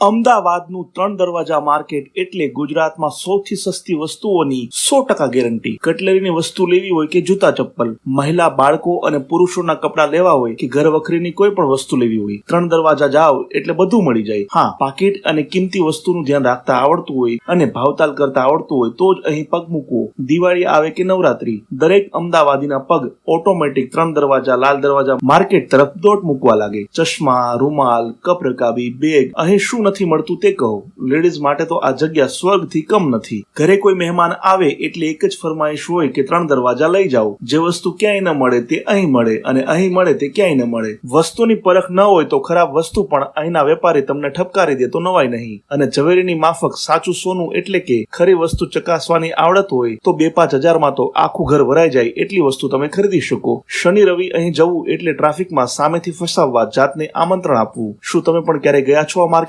અમદાવાદનું 3 દરવાજા માર્કેટ એટલે ગુજરાતમાં સૌથી સસ્તી વસ્તુઓની 100% ગેરંટી. કટલેરીની વસ્તુ લેવી હોય કે જૂતા ચપ્પલ, મહિલા બાળકો અને પુરુષોના કપડા લેવા હોય કે ઘર વખરીની કોઈ પણ વસ્તુ લેવી હોય, 3 દરવાજા જાઓ એટલે બધું મળી જાય. હા, પાકીટ અને કિંમતી વસ્તુનું ધ્યાન રાખતા આવડતું હોય અને ભાવતાલ કરતા આવડતું હોય તો જ અહીં પગ મૂકવો. દિવાળી આવે કે નવરાત્રી, દરેક અમદાવાદીના પગ ઓટોમેટિક 3 દરવાજા લાલ દરવાજા માર્કેટ તરફ દોટ મૂકવા લાગે. ચશ્મા, રૂમાલ, કપ રકાબી, બેગ, અહીં શું નથી મળતું તે કહો. લેડીઝ માટે તો આ જગ્યા સ્વર્ગથી કમ નથી. ઘરે કોઈ મહેમાન આવે એટલે એક જ ફરમાઈશ હોય કે 3 દરવાજા લઈ જાઓ. જે વસ્તુ ક્યાંય ન મળે તે અહીં મળે અને અહીં મળે તે ક્યાંય ન મળે. વસ્તુની પરખ ન હોય તો ખરાબ વસ્તુ પણ અહીંના વેપારી તમને ઠપકારી દે તો નવાય નહીં. અને ઝવેરીની માફક સાચું સોનું એટલે કે ખરી વસ્તુ ચકાસવાની આવડત હોય તો 2-5 હજારમાં તો આખું ઘર ભરાઈ જાય એટલી વસ્તુ તમે ખરીદી શકો. શનિ રવિ અહીં જવું એટલે ટ્રાફિકમાં સામેથી ફસાવવા જાતને આમંત્રણ આપવું. શું તમે પણ ક્યારે ગયા છો આ માર્કેટ?